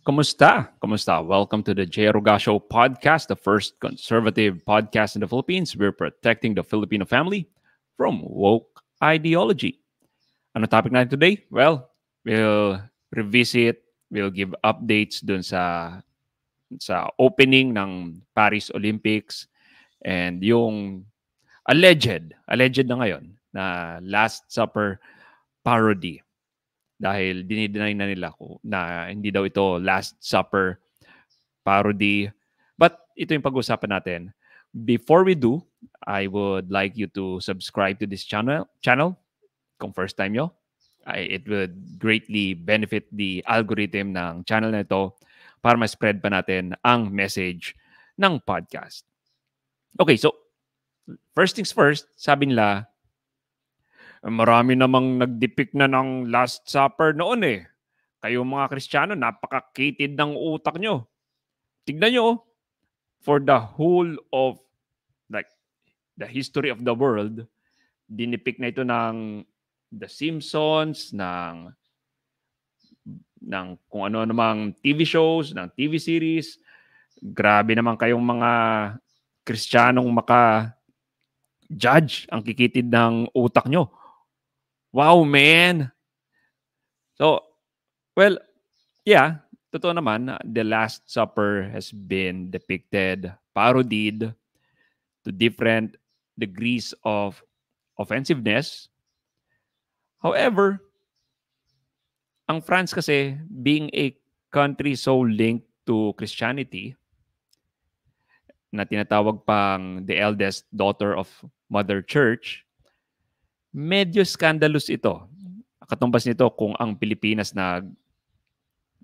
Kumusta? Kumusta? Welcome to the Jay Aruga Show podcast, the first conservative podcast in the Philippines. We're protecting the Filipino family from woke ideology. Ano topic natin today? Well, we'll revisit, we'll give updates dun sa opening ng Paris Olympics and yung alleged na ngayon na Last Supper parody dahil dinideny na nila ko na hindi daw ito Last Supper parody. But ito yung pag-usapan natin. Before we do, I would like you to subscribe to this channel kung first time nyo. It would greatly benefit the algorithm ng channel na ito para ma-spread pa natin ang message ng podcast. Okay, so first things first, sabi nila, marami namang nag-depict na ng Last Supper noon eh. Kayo mga Kristiyano, napaka-kitid ng utak nyo. Tignan nyo, for the whole of like the history of the world, dinipict na ito ng The Simpsons, ng kung ano namang TV shows, ng TV series. Grabe naman kayong mga Kristiyanong maka-judge ang kikitid ng utak nyo. Wow, man! So, well, yeah, totoo naman, The Last Supper has been depicted, parodied to different degrees of offensiveness. However, ang France kasi, being a country so linked to Christianity, na tinatawag pang the eldest daughter of Mother Church, medyo scandalous ito. Katumbas nito kung ang Pilipinas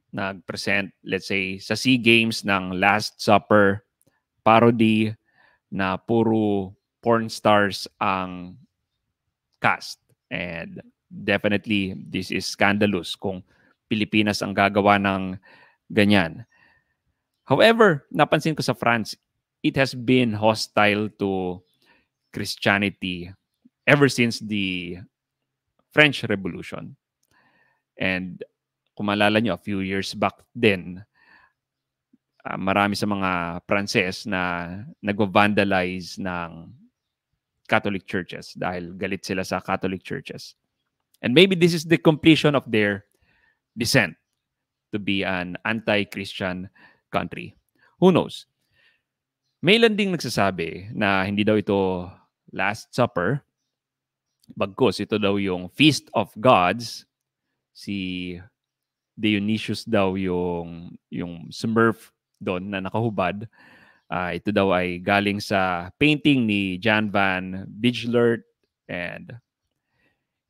nag-present, let's say, sa SEA Games ng Last Supper parody na puro porn stars ang cast. And definitely, this is scandalous kung Pilipinas ang gagawa ng ganyan. However, napansin ko sa France, it has been hostile to Christianity ever since the French Revolution. And kung maalala nyo, a few years back din, marami sa mga Pranses na nag-vandalize ng Catholic churches dahil galit sila sa Catholic churches. And maybe this is the completion of their descent to be an anti-Christian country. Who knows? May ilan ding nagsasabi na hindi daw ito Last Supper, bagkus ito daw yung Feast of Gods. Si Dionysius daw yung Smurf doon na nakahubad. Ito daw ay galing sa painting ni Jan van Bijlert, and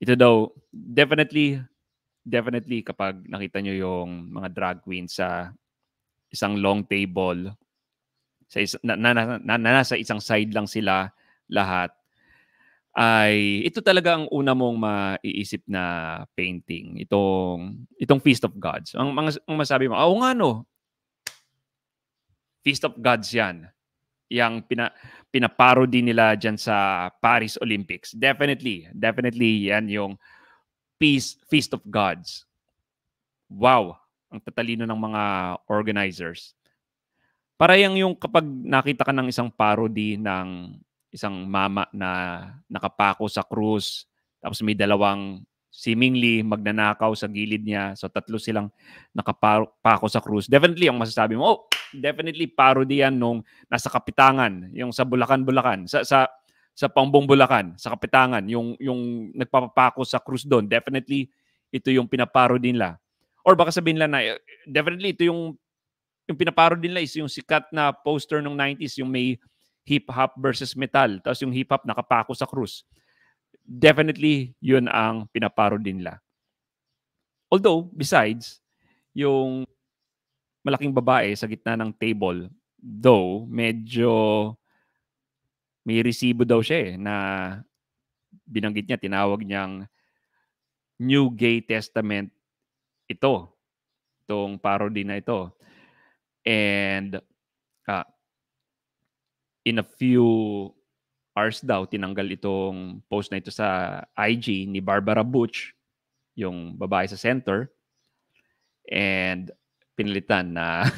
ito daw definitely kapag nakita nyo yung mga drag queens sa isang long table, sa nasa isang side lang sila lahat, ay ito talaga ang una mong maiisip na painting, itong Feast of Gods. Ang masabi mo, oo nga no, Feast of Gods yan. Yang pinaparody nila dyan sa Paris Olympics. Definitely yan yung Feast of Gods. Wow, ang tatalino ng mga organizers. Para yung kapag nakita ka ng isang parody ng isang mama na nakapako sa krus, tapos may dalawang seemingly magnanakaw sa gilid niya. So tatlo silang nakapako sa krus. Definitely ang masasabi mo, oh, definitely parody yan nung nasa Kapitangan, yung sa Bulacan, sa Pambong Bulacan, sa Kapitangan, yung nagpapapako sa krus doon. Definitely ito yung pinaparody nila. Or baka sabihin nila na definitely ito yung pinaparody nila is yung sikat na poster ng 90s, yung may hip-hop versus metal. Tapos yung hip-hop nakapako sa krus. Definitely, yun ang pinaparody nila. Although, besides, yung malaking babae sa gitna ng table, though, medyo may resibo daw siya na binanggit niya, tinawag niyang New Gay Testament itong parody na ito. And in a few hours daw, tinanggal itong post na ito sa IG ni Barbara Butch, yung babae sa center. And pinilitan na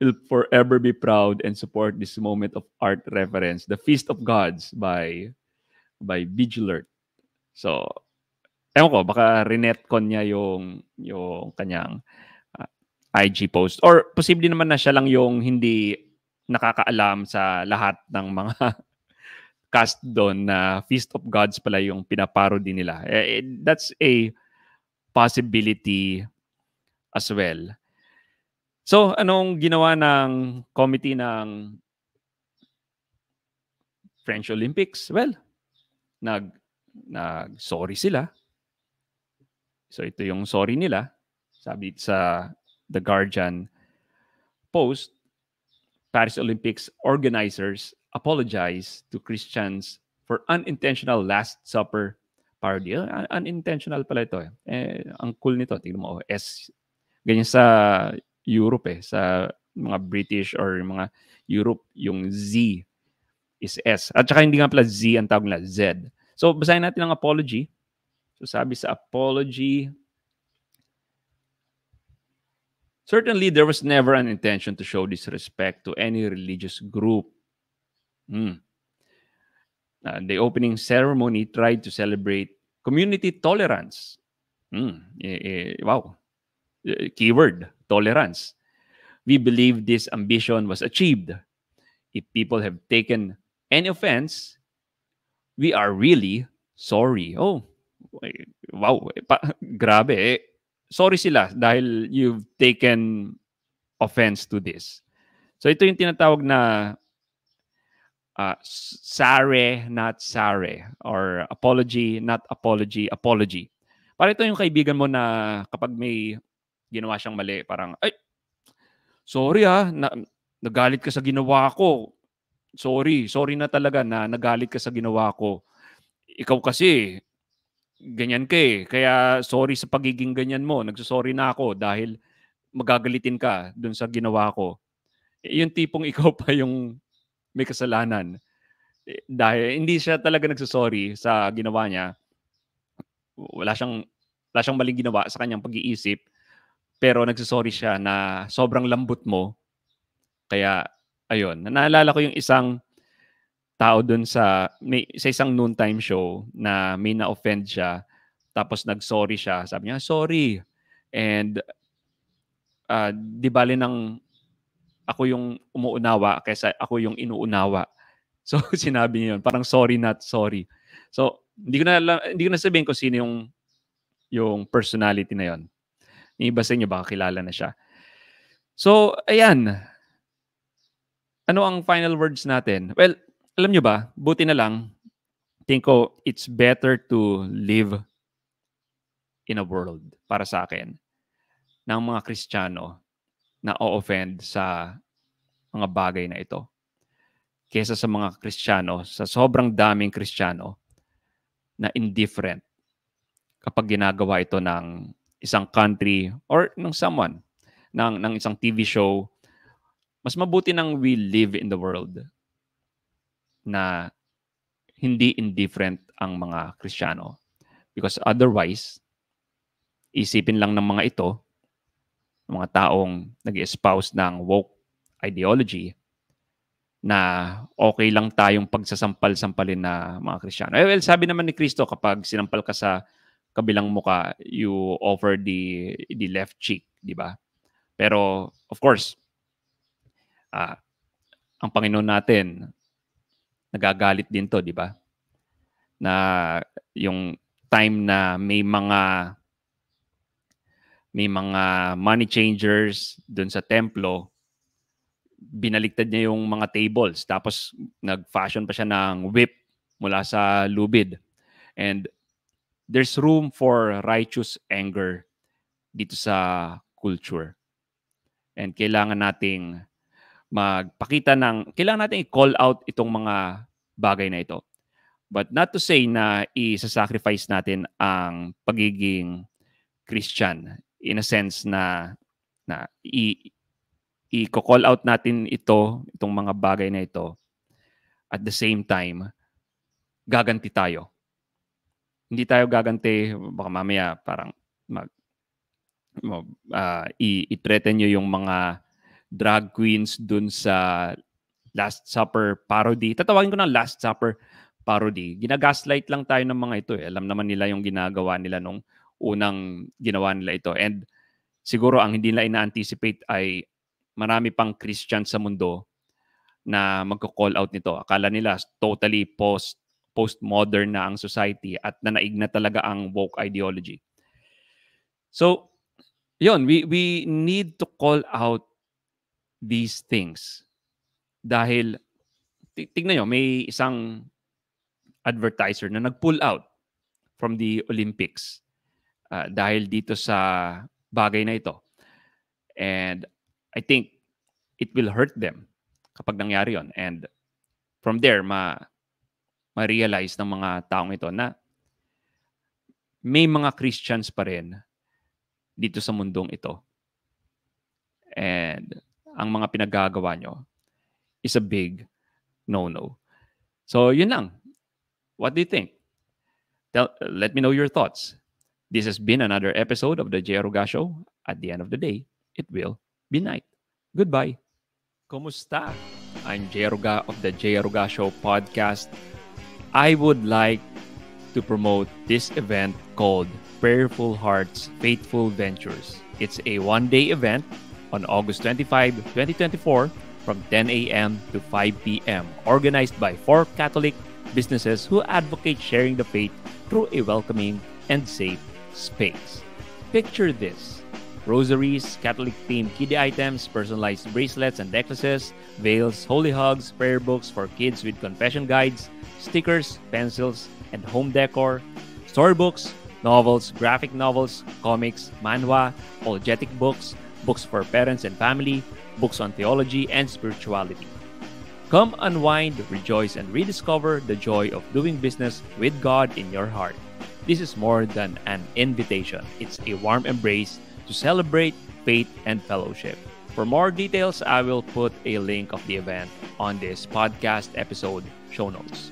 will forever be proud and support this moment of art reference, The Feast of Gods by Vigilert. So, ewan ko, baka rinetcon niya yung kanyang IG post. Or posible naman na siya lang yung hindi nakakaalam sa lahat ng mga cast doon na Feast of Gods pala yung pinaparody nila. That's a possibility as well. So, anong ginawa ng committee ng French Olympics? Well, nag-sorry sila. So, ito yung sorry nila. Sabi sa The Guardian post, Paris Olympics organizers apologize to Christians for unintentional Last Supper parody. Unintentional pala ito. Ang cool nito. Tingnan mo. Ganyan sa Europe sa mga British or mga Europe, yung Z is S. At saka hindi nga pala Z ang tawag nila, Z. So, basahin natin ang apology. So, sabi sa apology, certainly there was never an intention to show disrespect to any religious group. The opening ceremony tried to celebrate community tolerance. Wow. Keyword, tolerance. We believe this ambition was achieved. If people have taken any offense, we are really sorry. Oh, wow. Grabe. Sorry sila dahil you've taken offense to this. So ito yung tinatawag na sare, not sare. Or apology, not apology, apology. Parang ito yung kaibigan mo na kapag may ginawa siyang mali, parang, ay, sorry nagalit ka sa ginawa ko. Sorry na talaga na nagalit ka sa ginawa ko. Ikaw kasi, ganyan ka eh. Kaya sorry sa pagiging ganyan mo. Nagsusorry na ako dahil magagalitin ka dun sa ginawa ko. Yung tipong ikaw pa yung may kasalanan. Dahil hindi siya talaga nagsusorry sa ginawa niya. Wala siyang maling ginawa sa kanyang pag-iisip. Pero nagsusorry siya na sobrang lambot mo. Kaya, ayun. Naalala ko yung isang tao dun sa isang noontime show na may na-offend siya. Tapos nag-sorry siya. Sabi niya, sorry. And di bali nang ako yung umuunawa kaysa ako yung inuunawa. So sinabi niya yun, parang sorry not sorry. So hindi ko na sabihin kung sino yung personality na yon. Yung iba sa inyo baka kilala na siya. So ayan. Ano ang final words natin? Well, alam nyo ba, buti na lang, think ko it's better to live in a world para sa akin ng mga Kristiyano na o-offend sa mga bagay na ito kesa sa mga Kristiyano, sa sobrang daming Kristiyano na indifferent kapag ginagawa ito ng isang country or ng someone, ng isang TV show. Mas mabuti nang we live in the world na hindi indifferent ang mga Kristiyano. Because otherwise, isipin lang ng mga ito, mga taong nag-espouse ng woke ideology, na okay lang tayong pagsasampal-sampalin na mga Kristiyano. Well, sabi naman ni Kristo, kapag sinampal ka sa kabilang muka, you offer the left cheek, di ba? Pero, of course, ang Panginoon natin, nagagalit din to, di ba? Na yung time na may mga money changers dun sa templo, binaliktad niya yung mga tables. Tapos, nag-fashion pa siya ng whip mula sa lubid. And there's room for righteous anger dito sa culture. And kailangan nating kailangan nating i-call out itong mga bagay na ito. But not to say na i-sacrifice natin ang pagiging Christian in a sense na i-call out natin itong mga bagay na ito. At the same time, gaganti tayo. Hindi tayo gaganti, baka mamaya parang i-threaten nyo yung mga drag queens dun sa Last Supper parody. Tatawagin ko ng Last Supper parody. Ginagaslight lang tayo ng mga ito eh. Alam naman nila yung ginagawa nila nung unang ginawa nila ito. And siguro ang hindi nila ina-anticipate ay marami pang Christian sa mundo na magko-call out nito. Akala nila totally postmodern na ang society at nanaig na talaga ang woke ideology. So, yun, we need to call out these things. Dahil, tignan nyo, may isang advertiser na nag-pull out from the Olympics dahil dito sa bagay na ito. And I think it will hurt them kapag nangyari yon. And from there, ma-realize ng mga taong ito na may mga Christians pa rin dito sa mundong ito. And ang mga pinagagawa nyo is a big no-no. So, yun lang. What do you think? Let me know your thoughts. This has been another episode of the Jay Aruga Show. At the end of the day, it will be night. Goodbye. Kumusta? I'm Jay Aruga of the Jay Aruga Show podcast. I would like to promote this event called Prayerful Hearts Faithful Ventures. It's a one-day event on August 25, 2024 from 10 a.m. to 5 p.m. organized by 4 Catholic businesses who advocate sharing the faith through a welcoming and safe space. Picture this: rosaries, Catholic-themed kiddie items, personalized bracelets and necklaces, veils, holy hugs, prayer books for kids with confession guides, stickers, pencils, and home decor, storybooks, novels, graphic novels, comics, manhwa, apologetic books, books for parents and family, books on theology and spirituality. Come unwind, rejoice, and rediscover the joy of doing business with God in your heart. This is more than an invitation. It's a warm embrace to celebrate faith and fellowship. For more details, I will put a link of the event on this podcast episode show notes.